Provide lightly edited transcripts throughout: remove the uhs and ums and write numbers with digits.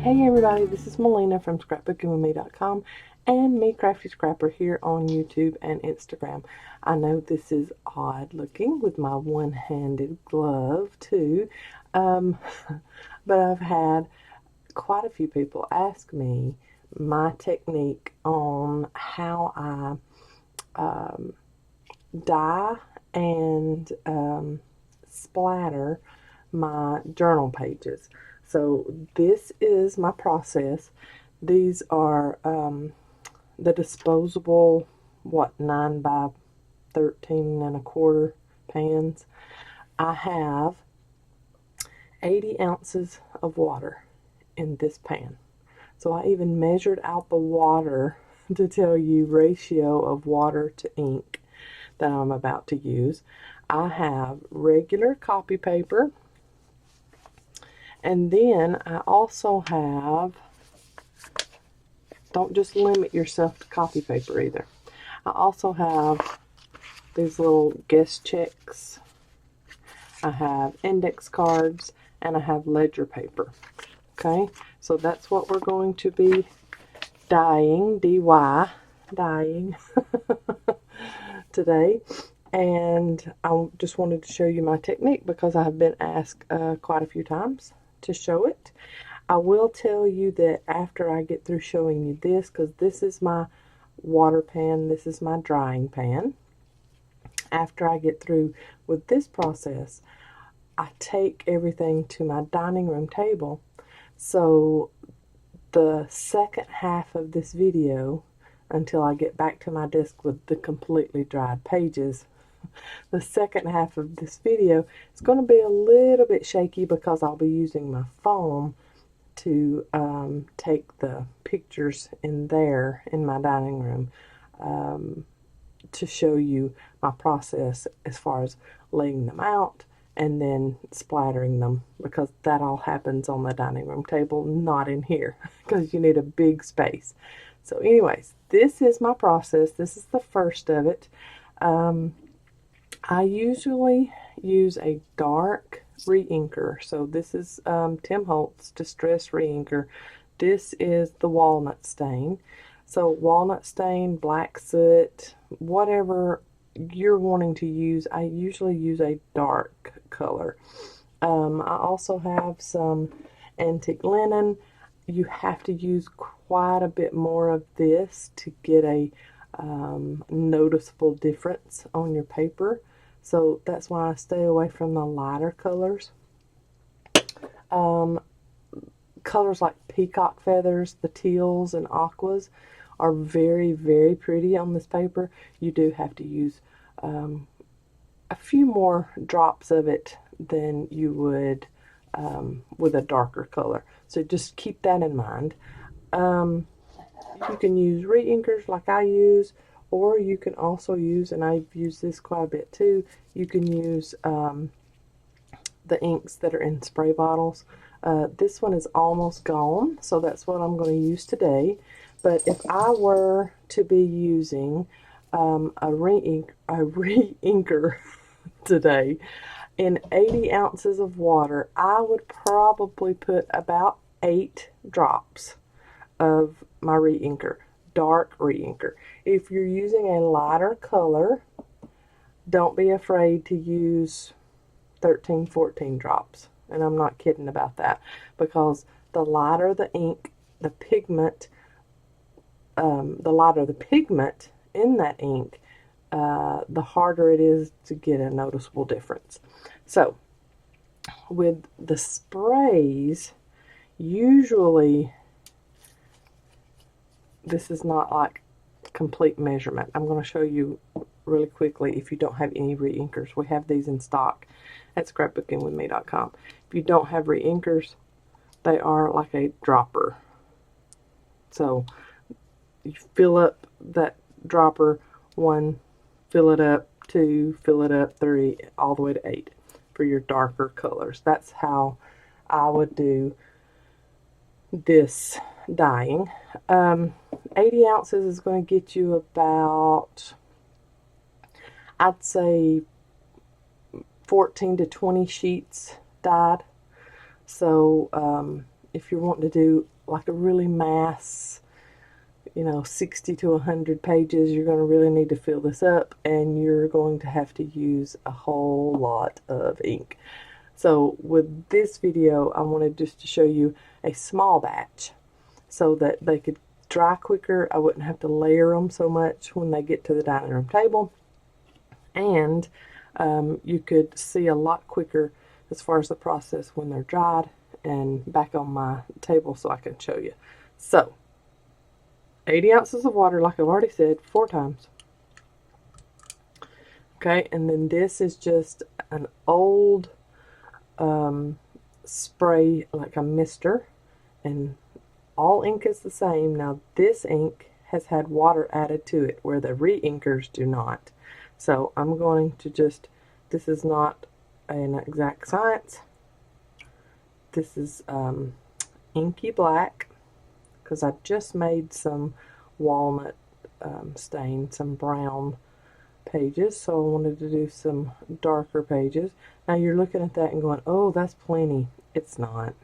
Hey everybody, this is Melina from ScrapbookingwithME.com and Me Crafty Scrapper here on YouTube and Instagram. I know this is odd looking with my one-handed glove too, but I've had quite a few people ask me my technique on how I dye and splatter my journal pages. So this is my process. These are the disposable, 9 by 13 and a quarter pans. I have 80 ounces of water in this pan. So I even measured out the water to tell you ratio of water to ink that I'm about to use. I have regular copy paper. And then I also have, don't just limit yourself to copy paper either. I also have these little guest checks. I have index cards and I have ledger paper. Okay, so that's what we're going to be dyeing, dyeing today. And I just wanted to show you my technique because I have been asked quite a few times to show it. I will tell you that after I get through showing you this, because this is my water pan, this is my drying pan. After I get through with this process, I take everything to my dining room table. So the second half of this video, until I get back to my desk with the completely dried pages, the second half of this video is going to be a little bit shaky because I'll be using my phone to take the pictures in there in my dining room to show you my process as far as laying them out and then splattering them, because that all happens on the dining room table, not in here, because you need a big space. So anyways, this is my process. This is the first of it. I usually use a dark re-inker. So this is Tim Holtz Distress Re-Inker. This is the walnut stain. So walnut stain, black soot, whatever you're wanting to use, I usually use a dark color. I also have some antique linen. You have to use quite a bit more of this to get a noticeable difference on your paper. So that's why I stay away from the lighter colors. Colors like peacock feathers, the teals and aquas are very, very pretty on this paper. You do have to use a few more drops of it than you would with a darker color. So just keep that in mind. You can use re-inkers like I use, or you can also use, and I've used this quite a bit too, you can use the inks that are in spray bottles. This one is almost gone, so that's what I'm going to use today. But if I were to be using a re-inker today in 80 ounces of water, I would probably put about 8 drops of my re-inker, dark re-inker. If you're using a lighter color, don't be afraid to use 13, 14 drops. And I'm not kidding about that, because the lighter the ink, the pigment, the lighter the pigment in that ink, the harder it is to get a noticeable difference. So with the sprays, usually this is not like complete measurement. I'm going to show you really quickly if you don't have any re-inkers. We have these in stock at ScrapbookingwithME.com. If you don't have re-inkers, they are like a dropper. So you fill up that dropper, 1, fill it up, 2, fill it up, 3, all the way to 8 for your darker colors. That's how I would do this dyeing. 80 ounces is going to get you about, I'd say, 14 to 20 sheets dyed. So if you're wanting to do like a really mass, you know, 60 to 100 pages, you're going to really need to fill this up, and you're going to have to use a whole lot of ink. So with this video, I wanted just to show you a small batch so that they could dry quicker. I wouldn't have to layer them so much when they get to the dining room table, and you could see a lot quicker as far as the process when they're dried and back on my table so I can show you. So 80 ounces of water, like I've already said, 4 times. Okay, and then this is just an old spray, like a mister, and all ink is the same. Now this ink has had water added to it, where the re-inkers do not. So I'm going to just, this is not an exact science. This is inky black, because I just made some walnut stain, some brown pages, so I wanted to do some darker pages. Now you're looking at that and going, oh, that's plenty. It's not,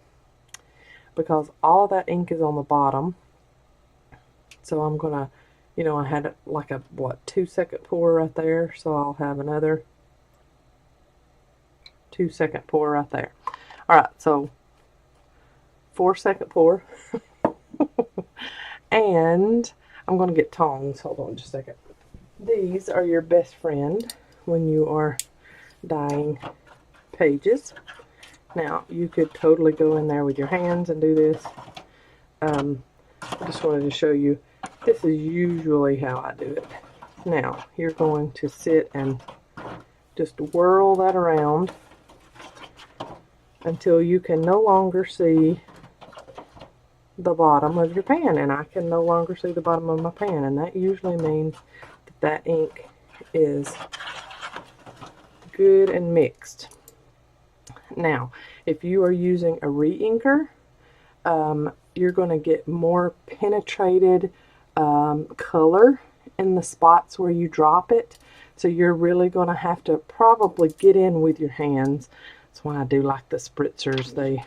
because all that ink is on the bottom. So I'm gonna, you know, I had like a, what, 2-second pour right there, so I'll have another 2-second pour right there. Alright, so 4-second pour. And I'm going to get tongs. Hold on just a second. These are your best friend when you are dyeing pages. Now, you could totally go in there with your hands and do this. I just wanted to show you, this is usually how I do it. Now, you're going to sit and just whirl that around until you can no longer see the bottom of your pan, and I can no longer see the bottom of my pan, and that usually means that that ink is good and mixed. Now, if you are using a re-inker, you're going to get more penetrated color in the spots where you drop it, so you're really going to have to probably get in with your hands. That's why I do like the spritzers. They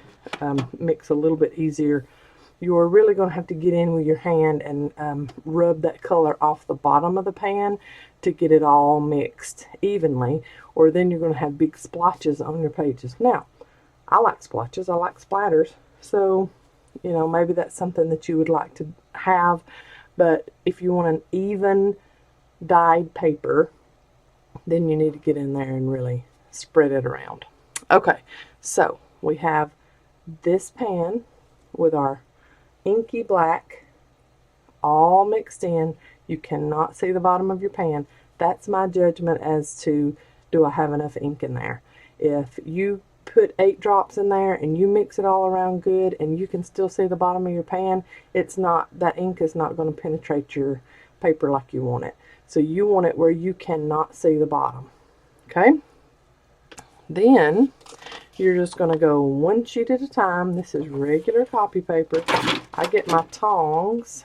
mix a little bit easier. You're really going to have to get in with your hand and rub that color off the bottom of the pan to get it all mixed evenly, or then you're going to have big splotches on your pages. Now, I like splotches, I like splatters, so, you know, maybe that's something that you would like to have, but if you want an even dyed paper, then you need to get in there and really spread it around. Okay, so we have this pan with our inky black all mixed in. You cannot see the bottom of your pan. That's my judgment as to, do I have enough ink in there? If you put 8 drops in there and you mix it all around good and you can still see the bottom of your pan, it's not, that ink is not going to penetrate your paper like you want it. So you want it where you cannot see the bottom. Okay, then you're just going to go one sheet at a time. This is regular copy paper. I get my tongs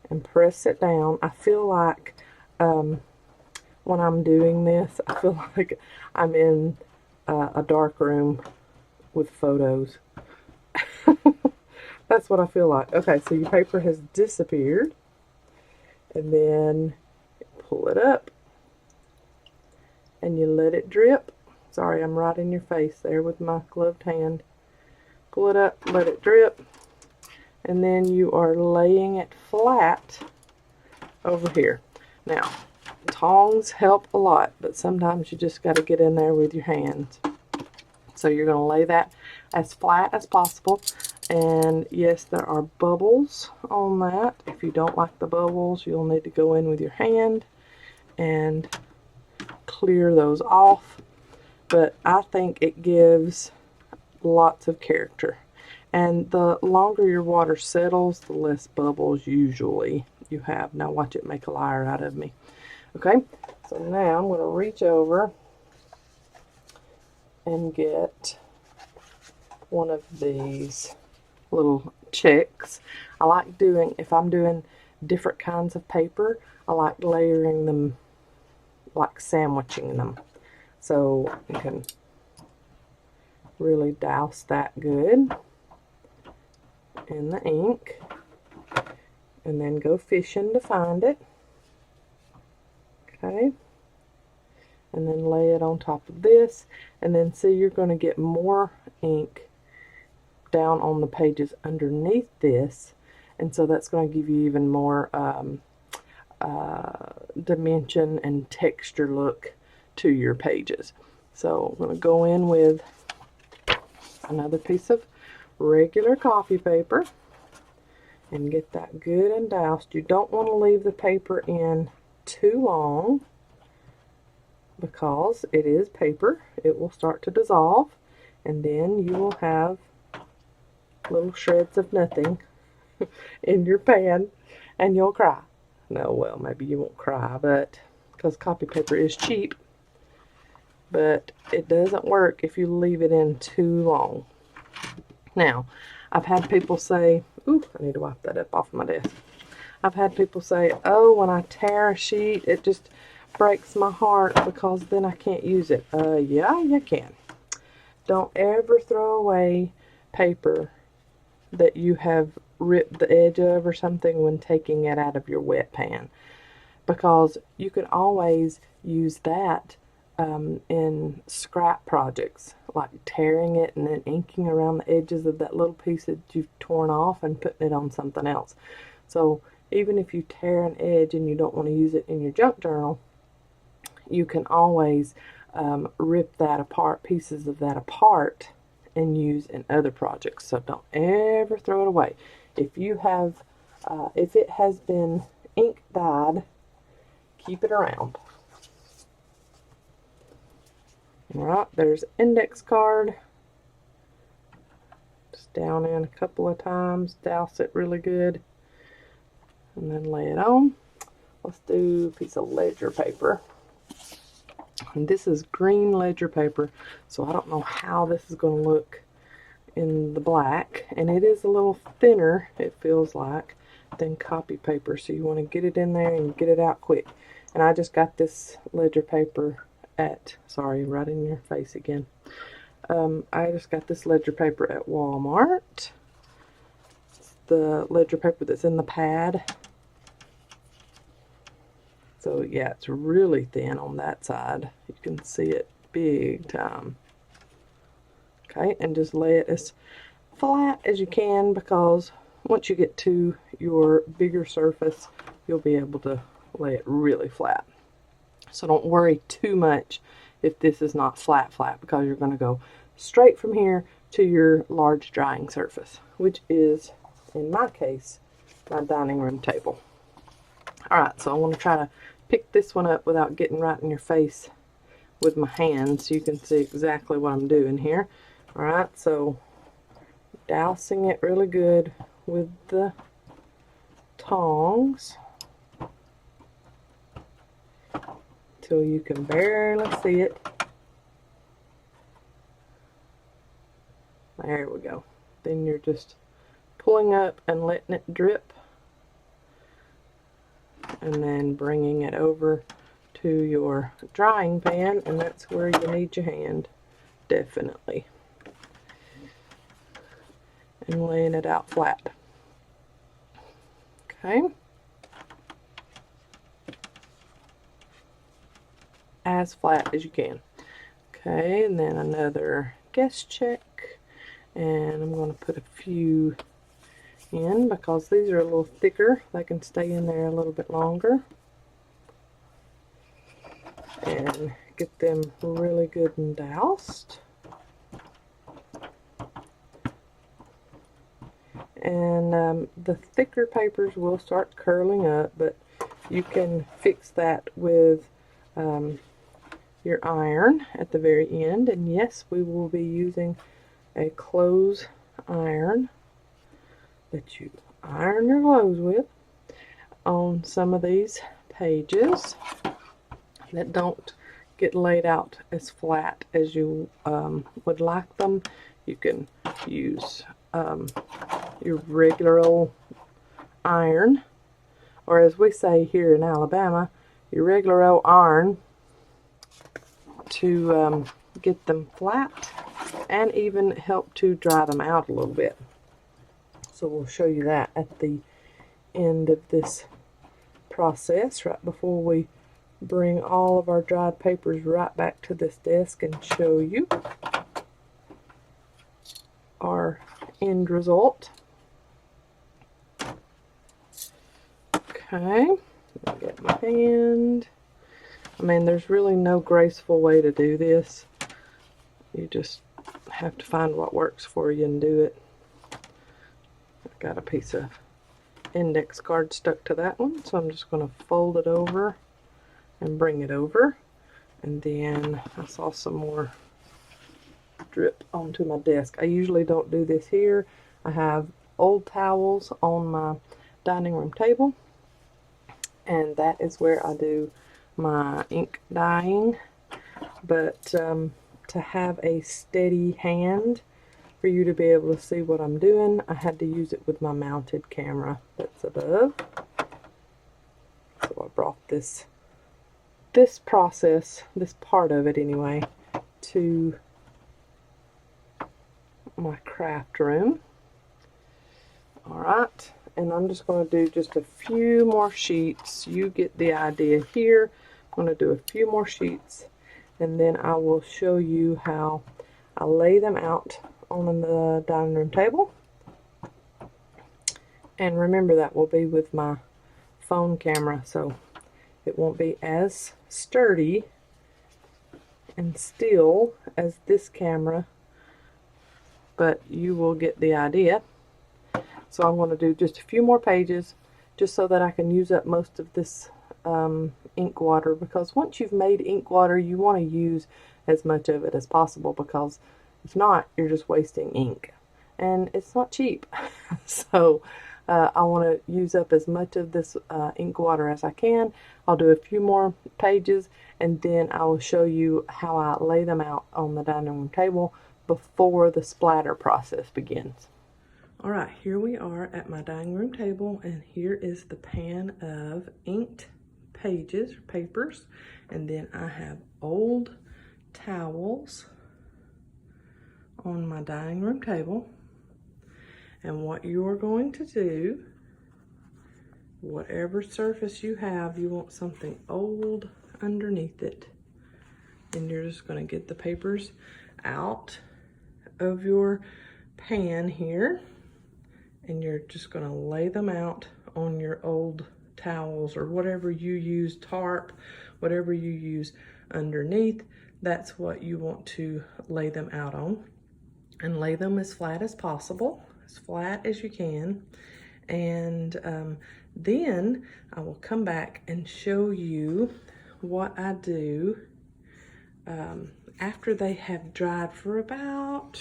and press it down. I feel like when I'm doing this, I feel like I'm in a dark room with photos. That's what I feel like. Okay, so your paper has disappeared. And then pull it up and you let it drip. Sorry, I'm right in your face there with my gloved hand. Pull it up, let it drip, and then you are laying it flat over here. Now, tongs help a lot, but sometimes you just got to get in there with your hands. So you're going to lay that as flat as possible. And yes, there are bubbles on that. If you don't like the bubbles, you'll need to go in with your hand and clear those off. But I think it gives lots of character. And the longer your water settles, the less bubbles usually you have. Now watch it make a liar out of me. Okay, so now I'm going to reach over and get one of these little checks. I like doing, if I'm doing different kinds of paper, I like layering them, like sandwiching them. So you can really douse that good. in the ink and then go fishing to find it. Okay, and then lay it on top of this, and then see, you're going to get more ink down on the pages underneath this, and so that's going to give you even more dimension and texture look to your pages. So I'm going to go in with another piece of regular copy paper and get that good and doused. You don't want to leave the paper in too long because it is paper. It will start to dissolve, and then you will have little shreds of nothing in your pan and you'll cry. No, well, maybe you won't cry, but because copy paper is cheap, but it doesn't work if you leave it in too long. Now, I've had people say, ooh, I need to wipe that up off my desk. I've had people say, oh, when I tear a sheet, it just breaks my heart because then I can't use it. Yeah, you can. Don't ever throw away paper that you have ripped the edge of or something when taking it out of your wet pan, because you can always use that in scrap projects, like tearing it and then inking around the edges of that little piece that you've torn off and putting it on something else. So even if you tear an edge and you don't want to use it in your junk journal, you can always rip that apart, pieces of that apart, and use in other projects. So don't ever throw it away. If you have, if it has been ink dyed, keep it around. Alright, there's index card. Just down in a couple of times, douse it really good, and then lay it on. Let's do a piece of ledger paper. And this is green ledger paper, so I don't know how this is going to look in the black, and it is a little thinner, it feels like, than copy paper, so you want to get it in there and get it out quick. And I just got this ledger paper at, sorry, right in your face again. I just got this ledger paper at Walmart. It's the ledger paper that's in the pad. So yeah, it's really thin on that side. You can see it big time. Okay, and just lay it as flat as you can, because once you get to your bigger surface, you'll be able to lay it really flat. So don't worry too much if this is not flat, because you're going to go straight from here to your large drying surface, which is, in my case, my dining room table. Alright, so I want to try to pick this one up without getting right in your face with my hands so you can see exactly what I'm doing here. Alright, so dousing it really good with the tongs till you can barely see it. There we go. Then you're just pulling up and letting it drip, and then bringing it over to your drying pan, and that's where you need your hand, definitely, and laying it out flat. Okay, as flat as you can. Okay, and then another guess check, and I'm going to put a few in because these are a little thicker. They can stay in there a little bit longer, and get them really good and doused. And the thicker papers will start curling up, but you can fix that with your iron at the very end. And yes, we will be using a clothes iron that you iron your clothes with on some of these pages that don't get laid out as flat as you would like them. You can use your regular old iron, or as we say here in Alabama, your regular old iron, to get them flat and even help to dry them out a little bit. So we'll show you that at the end of this process, right before we bring all of our dried papers right back to this desk and show you our end result. Okay, let me get my hand. I mean, there's really no graceful way to do this. You just have to find what works for you and do it. I've got a piece of index card stuck to that one, so I'm just going to fold it over and bring it over. And then I saw some more drip onto my desk. I usually don't do this here. I have old towels on my dining room table, and that is where I do my ink dyeing. But to have a steady hand for you to be able to see what I'm doing, I had to use it with my mounted camera that's above. So I brought this process, this part of it anyway, to my craft room. Alright, and I'm just going to do just a few more sheets. You get the idea here. I'm going to do a few more sheets, and then I will show you how I lay them out on the dining room table. And remember, that will be with my phone camera, so it won't be as sturdy and still as this camera, but you will get the idea. So I'm going to do just a few more pages just so that I can use up most of this ink water, because once you've made ink water, you want to use as much of it as possible, because if not, you're just wasting ink, and it's not cheap. So I want to use up as much of this ink water as I can. I'll do a few more pages, and then I will show you how I lay them out on the dining room table before the splatter process begins. Alright, here we are at my dining room table, and here is the pan of inked pages, or papers, and then I have old towels on my dining room table. And what you are going to do, whatever surface you have, you want something old underneath it. And you're just going to get the papers out of your pan here, and you're just going to lay them out on your old towels, or whatever you use, tarp, whatever you use underneath. That's what you want to lay them out on, and lay them as flat as possible, as flat as you can. And then I will come back and show you what I do after they have dried for about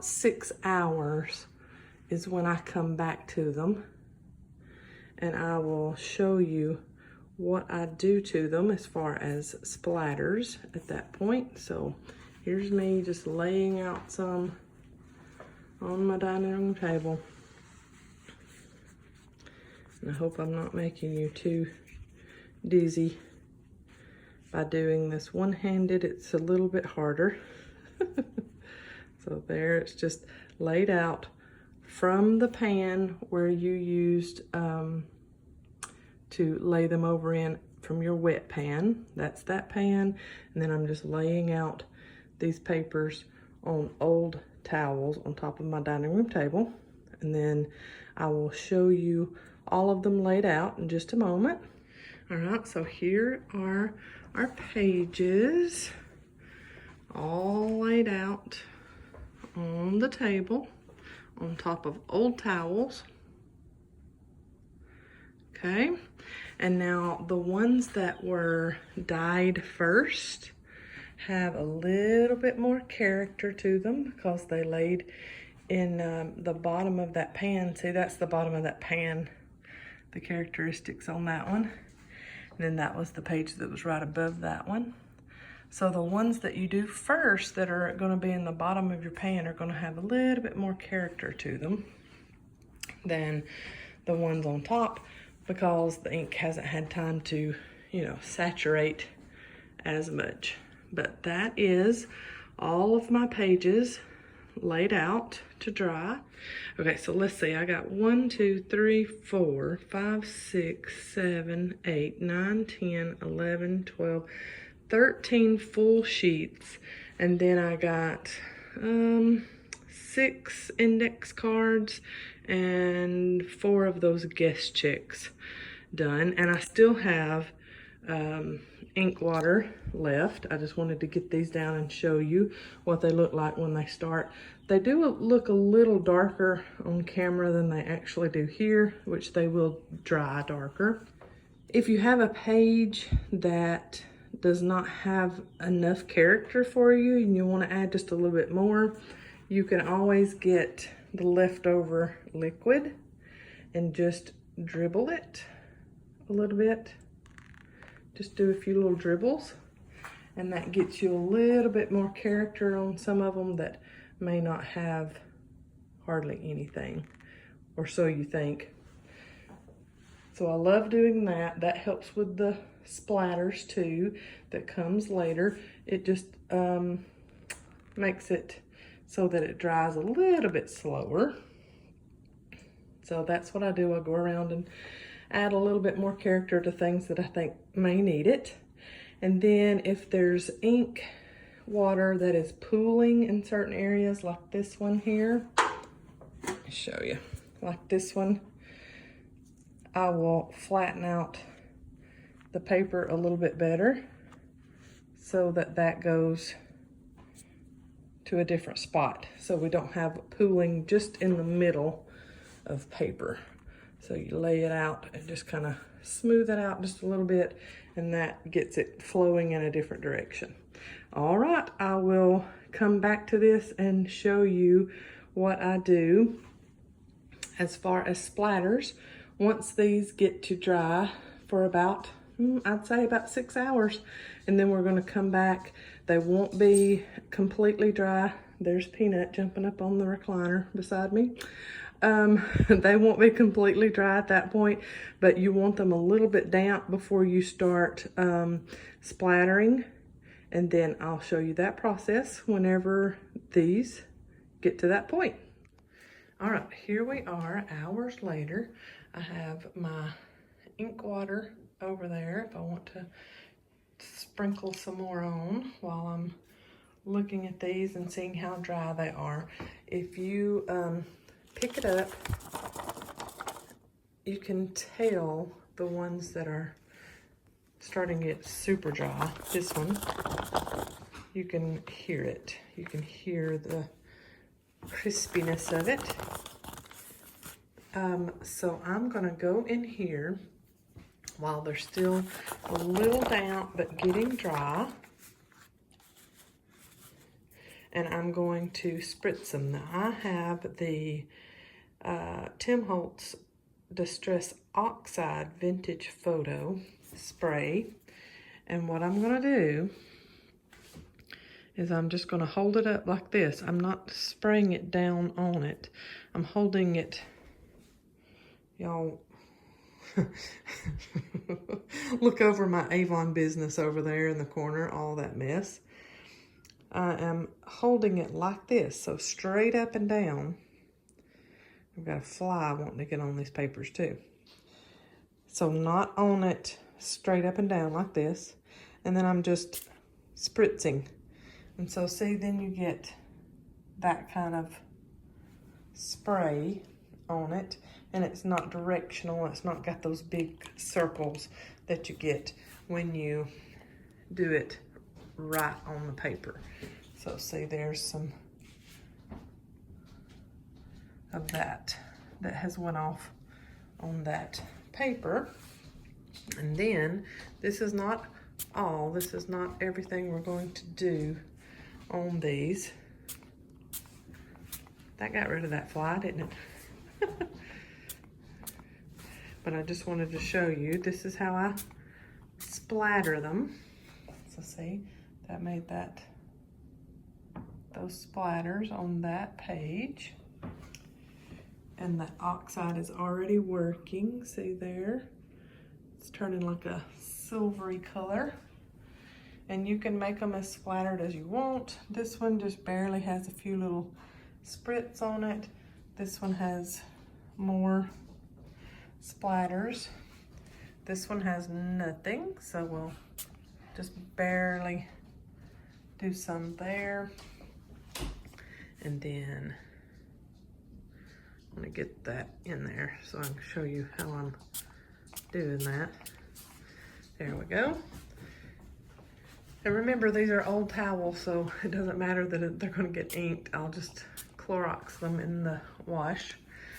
6 hours is when I come back to them, and I will show you what I do to them as far as splatters at that point. So here's me just laying out some on my dining room table. And I hope I'm not making you too dizzy by doing this one-handed. It's a little bit harder. So there, it's just laid out from the pan where you used to lay them over in from your wet pan. That's that pan. And then I'm just laying out these papers on old towels on top of my dining room table. And then I will show you all of them laid out in just a moment. All right, so here are our pages all laid out on the table on top of old towels. Okay, and now the ones that were dyed first have a little bit more character to them because they laid in the bottom of that pan. See, that's the bottom of that pan, the characteristics on that one. And then that was the page that was right above that one. So the ones that you do first that are going to be in the bottom of your pan are going to have a little bit more character to them than the ones on top, because the ink hasn't had time to, you know, saturate as much. But that is all of my pages laid out to dry. Okay, so let's see. I got 1, 2, 3, 4, 5, 6, 7, 8, 9, 10, 11, 12, 13 full sheets. And then I got 6 index cards and 4 of those guest checks done. And I still have ink water left. I just wanted to get these down and show you what they look like when they start. They do look a little darker on camera than they actually do here, which they will dry darker. If you have a page that does not have enough character for you and you want to add just a little bit more, you can always get the leftover liquid and just dribble it a little bit. Just do a few little dribbles, and that gets you a little bit more character on some of them that may not have hardly anything, or so you think. So I love doing that. That helps with the splatters too that comes later. It just makes it so that it dries a little bit slower. So that's what I do. I go around and add a little bit more character to things that I think may need it. And then if there's ink water that is pooling in certain areas, like this one here, I'll show you, like this one, I will flatten out the paper a little bit better so that that goes to a different spot, so we don't have pooling just in the middle of paper. So you lay it out and just kind of smooth it out just a little bit, and that gets it flowing in a different direction. All right, I will come back to this and show you what I do as far as splatters. Once these get to dry for about, I'd say about 6 hours, and then we're gonna come back. They won't be completely dry. There's Peanut jumping up on the recliner beside me. They won't be completely dry at that point, but you want them a little bit damp before you start splattering, and then I'll show you that process whenever these get to that point. All right, here we are hours later. I have my ink water over there if I want to sprinkle some more on while I'm looking at these and seeing how dry they are. If you pick it up, you can tell the ones that are starting to get super dry. This one, you can hear it. You can hear the crispiness of it. So I'm gonna go in here while they're still a little damp but getting dry, and I'm going to spritz them. Now I have the Tim Holtz Distress Oxide Vintage Photo Spray, and what I'm gonna do is I'm just gonna hold it up like this. I'm not spraying it down on it. I'm holding it, y'all. Look over my Avon business over there in the corner, all that mess. I am holding it like this, so straight up and down. I've got a fly wanting to get on these papers too. So not on it straight up and down like this, and then I'm just spritzing. And so see, then you get that kind of spray on it, and it's not directional. It's not got those big circles that you get when you do it right on the paper. So see, there's some of that has went off on that paper. And then this is not all, this is not everything we're going to do on these. That got rid of that fly, didn't it? But I just wanted to show you, this is how I splatter them. So see, that made those splatters on that page. And the oxide is already working, see there? It's turning like a silvery color. And you can make them as splattered as you want. This one just barely has a few little spritz on it. This one has more splatters. This one has nothing, so we'll just barely do some there. And then I'm gonna get that in there so I can show you how I'm doing that. There we go. And remember, these are old towels, so it doesn't matter that they're gonna get inked. I'll just Clorox them in the wash.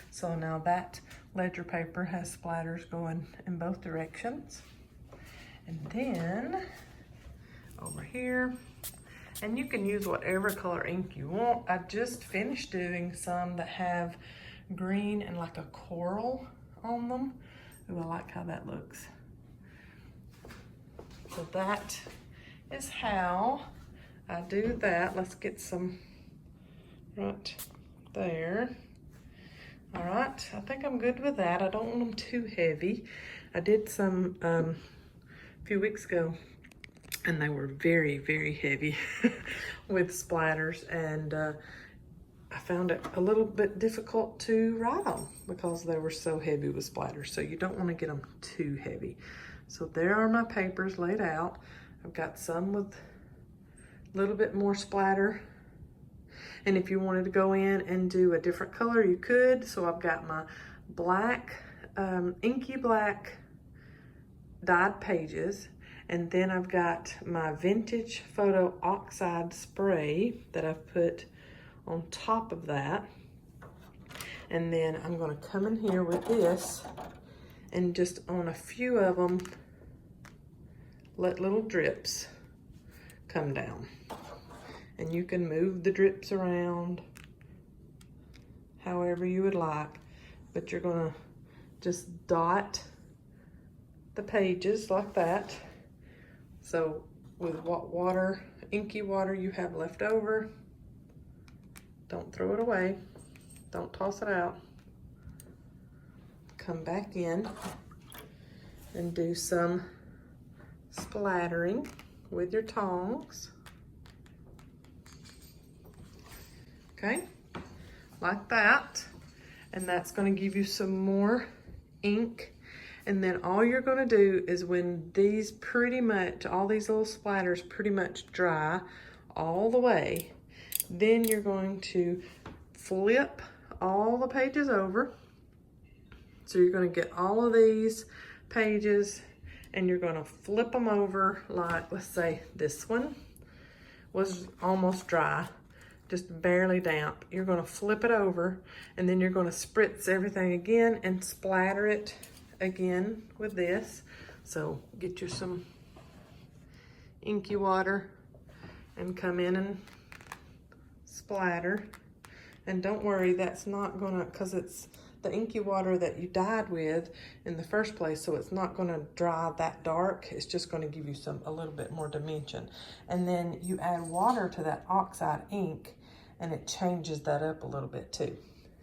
So now that ledger paper has splatters going in both directions. And then over here, and you can use whatever color ink you want. I just finished doing some that have green and like a coral on them. Ooh, I like how that looks. So that is how I do that. Let's get some right there. All right, I think I'm good with that. I don't want them too heavy. I did some a few weeks ago, and they were very, very heavy with splatters, and I found it a little bit difficult to write on because they were so heavy with splatters. So you don't want to get them too heavy. So there are my papers laid out. I've got some with a little bit more splatter. And if you wanted to go in and do a different color, you could. So I've got my black, inky black dyed pages. And then I've got my vintage photo oxide spray that I've put on top of that. And then I'm gonna come in here with this and just on a few of them, let little drips come down. And you can move the drips around however you would like, but you're gonna just dot the pages like that. So with what water, inky water you have left over, don't throw it away, don't toss it out. Come back in and do some splattering with your tongs. Okay, like that. And that's gonna give you some more ink. And then all you're gonna do is when these pretty much, all these little splatters pretty much dry all the way, then you're going to flip all the pages over. So you're gonna get all of these pages and you're gonna flip them over like, let's say this one was almost dry, just barely damp. You're gonna flip it over and then you're gonna spritz everything again and splatter it again with this. So get you some inky water and come in and splatter. And don't worry, that's not gonna, cause it's the inky water that you dyed with in the first place, so it's not gonna dry that dark. It's just gonna give you a little bit more dimension. And then you add water to that oxide ink and it changes that up a little bit too.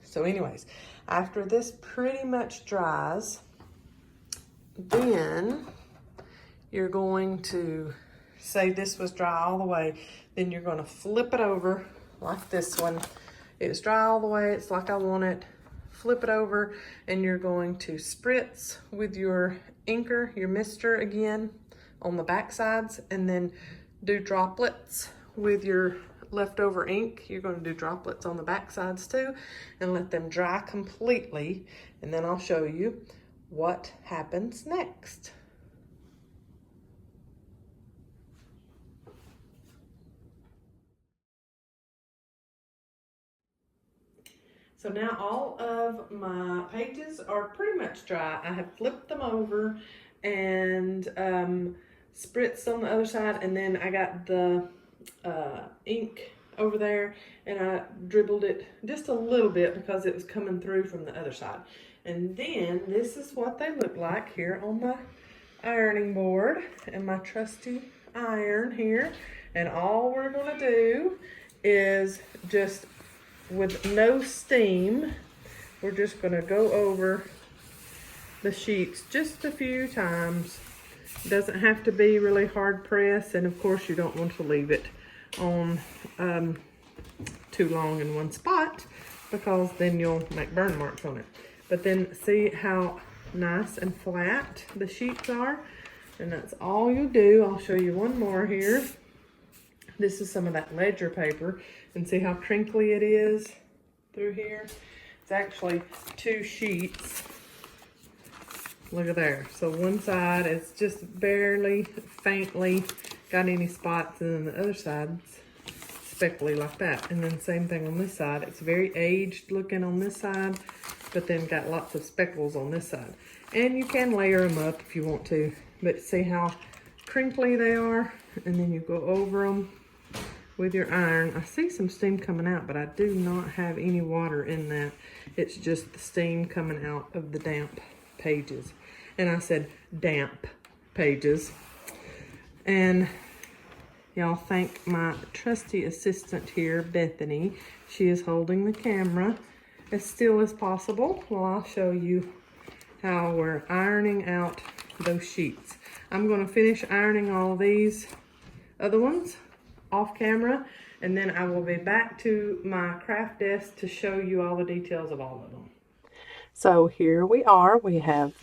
So anyways, after this pretty much dries, then you're going to say this was dry all the way, then you're gonna flip it over like this one. It's dry all the way, it's like I want it. Flip it over and you're going to spritz with your inker, your mister again on the back sides, and then do droplets with your leftover ink. You're going to do droplets on the back sides too and let them dry completely, and then I'll show you what happens next. So now all of my pages are pretty much dry. I have flipped them over and spritzed on the other side, and then I got the ink over there and I dribbled it just a little bit because it was coming through from the other side. And then this is what they look like here on my ironing board and my trusty iron here. And all we're gonna do is just, with no steam, we're just gonna go over the sheets just a few times. It doesn't have to be really hard press, and of course you don't want to leave it on too long in one spot, because then you'll make burn marks on it. But then see how nice and flat the sheets are? And that's all you do. I'll show you one more here. This is some of that ledger paper, and see how crinkly it is through here? It's actually 2 sheets. Look at there. So one side is just barely, faintly got any spots, and then the other side's speckly like that. And then same thing on this side. It's very aged looking on this side, but then got lots of speckles on this side. And you can layer them up if you want to, but see how crinkly they are? And then you go over them with your iron. I see some steam coming out, but I do not have any water in that. It's just the steam coming out of the damp pages. And I said damp pages. And y'all thank my trusty assistant here, Bethany. She is holding the camera as still as possible while I'll show you how we're ironing out those sheets. I'm going to finish ironing all these other ones off camera, and then I will be back to my craft desk to show you all the details of all of them. So here we are. We have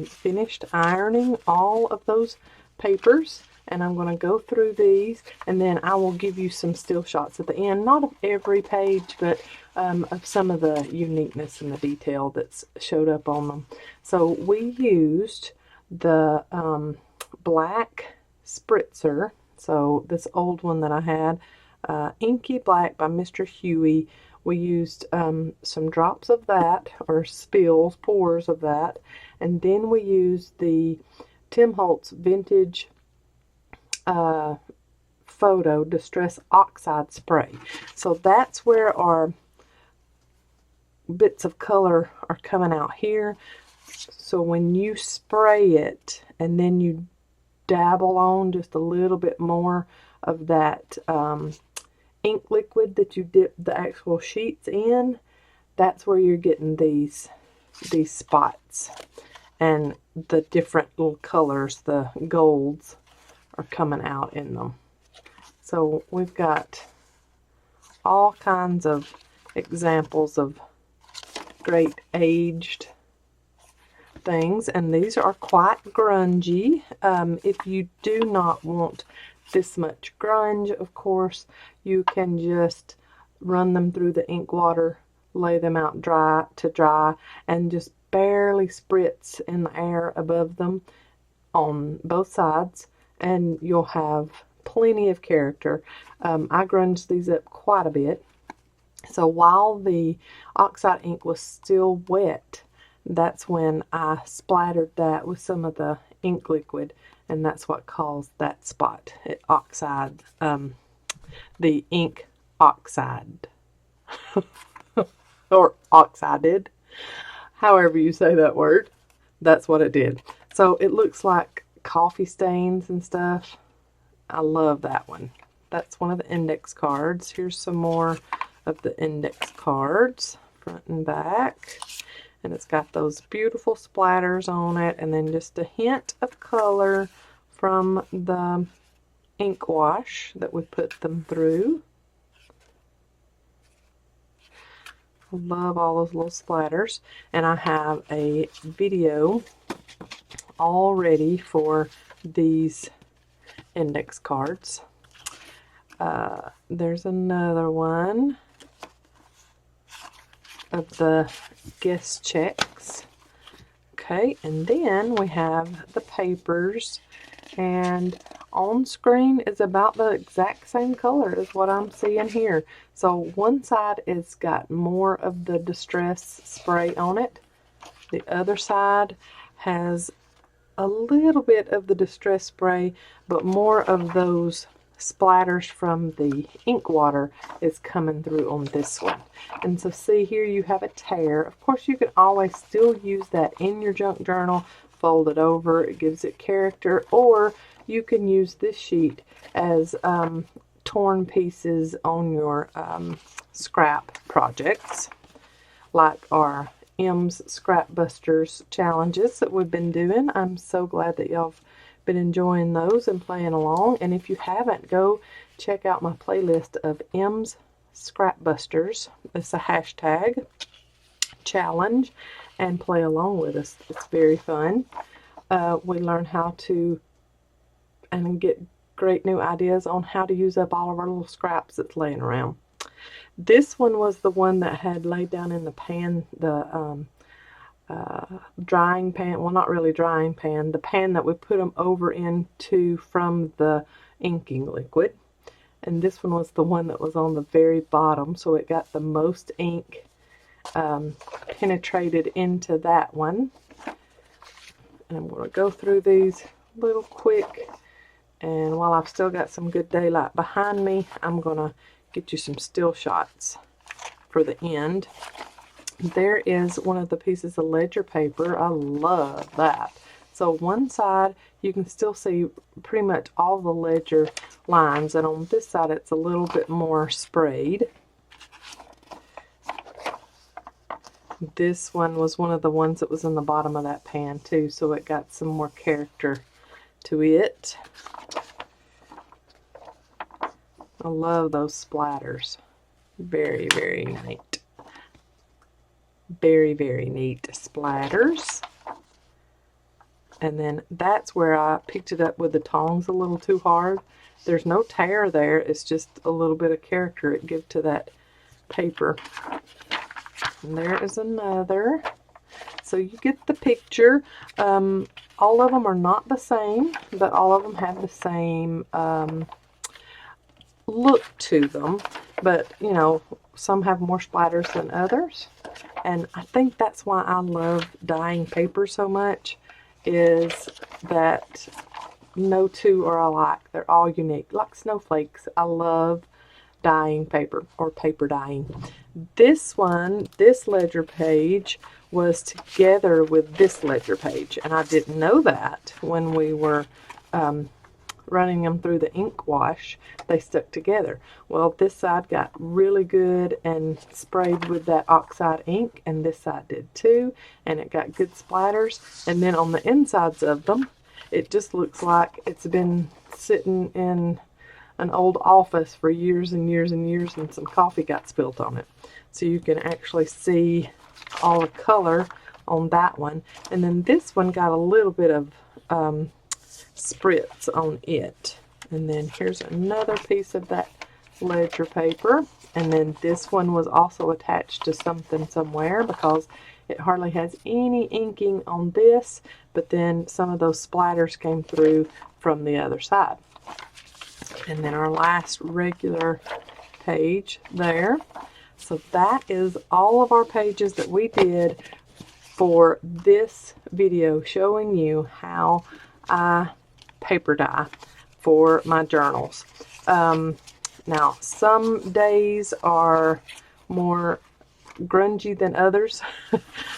finished ironing all of those papers, and I'm going to go through these, and then I will give you some still shots at the end, not of every page, but of some of the uniqueness and the detail that's showed up on them. So we used the black spritzer, so this old one that I had, Inky Black by Mr. Huey. We used some drops of that, or spills, pours of that, and then we used the Tim Holtz Vintage Photo Distress Oxide Spray. So that's where our bits of color are coming out here. So when you spray it and then you dabble on just a little bit more of that ink liquid that you dip the actual sheets in, that's where you're getting these spots, and the different little colors, the golds, are coming out in them. So we've got all kinds of examples of great aged things, and these are quite grungy. If you do not want this much grunge, of course, you can just run them through the ink water, lay them out dry, and just barely spritz in the air above them on both sides, and you'll have plenty of character. I grunged these up quite a bit. So while the oxide ink was still wet, that's when I splattered that with some of the ink liquid, and that's what caused that spot. It oxide, the ink oxide, or oxided, however you say that word. That's what it did. So it looks like coffee stains and stuff. I love that one. That's one of the index cards. Here's some more of the index cards, front and back. And it's got those beautiful splatters on it, and then just a hint of color from the ink wash that we put them through. I love all those little splatters, and I have a video all ready for these index cards. There's another one of the guest checks. Okay, and then we have the papers, and on screen is about the exact same color as what I'm seeing here. So one side is got more of the distress spray on it. The other side has a little bit of the distress spray, but more of those splatters from the ink water is coming through on this one. And so see here, you have a tear. Of course, you can always still use that in your junk journal, fold it over, it gives it character, or you can use this sheet as torn pieces on your scrap projects, like our M's Scrap Busters challenges that we've been doing. I'm so glad that y'all have been enjoying those and playing along. And if you haven't, go check out my playlist of M's Scrapbusters. It's a hashtag challenge, and play along with us. It's very fun. We learn how to and get great new ideas on how to use up all of our little scraps that's laying around. This one was the one that had laid down in the pan, the drying pan, well, not really drying pan, the pan that we put them over into from the inking liquid. And this one was the one that was on the very bottom, so it got the most ink penetrated into that one. And I'm going to go through these little quick, and while I've still got some good daylight behind me, I'm going to get you some still shots for the end. There is one of the pieces of ledger paper. I love that. So one side you can still see pretty much all the ledger lines, and on this side it's a little bit more sprayed. This one was one of the ones that was in the bottom of that pan too, so it got some more character to it. I love those splatters. Very, very neat. Very, very neat splatters. And then that's where I picked it up with the tongs a little too hard. There's no tear there, it's just a little bit of character it gives to that paper. And there is another. So you get the picture. All of them are not the same, but all of them have the same look to them. But, you know, some have more splatters than others. And I think that's why I love dyeing paper so much, is that no two are alike. They're all unique, like snowflakes. I love dyeing paper, or paper dyeing. This one, this ledger page, was together with this ledger page, and I didn't know that when we were running them through the ink wash. They stuck together. Well, this side got really good and sprayed with that oxide ink, and this side did too, and it got good splatters. And then on the insides of them, it just looks like it's been sitting in an old office for years and years and years, and some coffee got spilt on it. So you can actually see all the color on that one. And then this one got a little bit of spritz on it. And then here's another piece of that ledger paper. And then this one was also attached to something somewhere, because it hardly has any inking on this, but then some of those splatters came through from the other side. And then our last regular page there. So that is all of our pages that we did for this video, showing you how I paper dye for my journals. Now, some days are more grungy than others.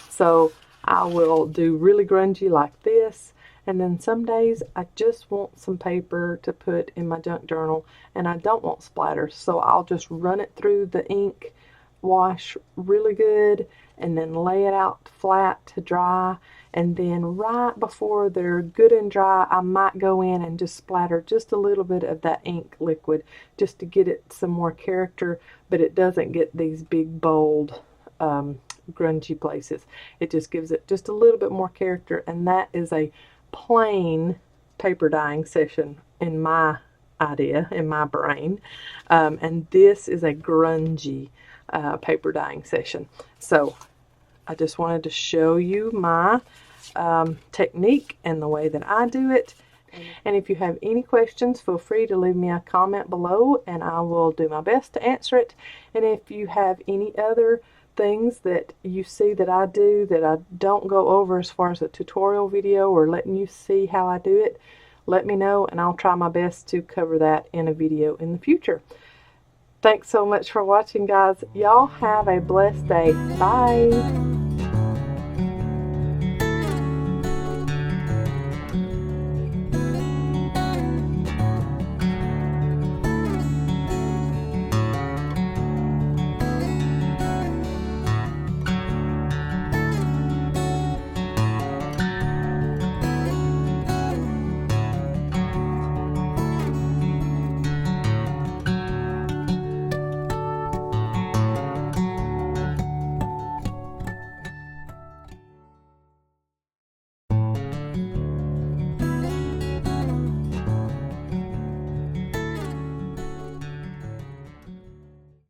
So I will do really grungy like this. And then some days I just want some paper to put in my junk journal, and I don't want splatters. So I'll just run it through the ink wash really good, and then lay it out flat to dry. And then right before they're good and dry, I might go in and just splatter just a little bit of that ink liquid, just to get it some more character, but it doesn't get these big bold grungy places. It just gives it just a little bit more character. And that is a plain paper dyeing session in my idea, in my brain. And this is a grungy paper dyeing session. So I just wanted to show you my technique and the way that I do it. And if you have any questions, feel free to leave me a comment below, and I will do my best to answer it. And if you have any other things that you see that I do that I don't go over as far as a tutorial video, or letting you see how I do it, let me know, and I'll try my best to cover that in a video in the future. Thanks so much for watching, guys. Y'all have a blessed day. Bye.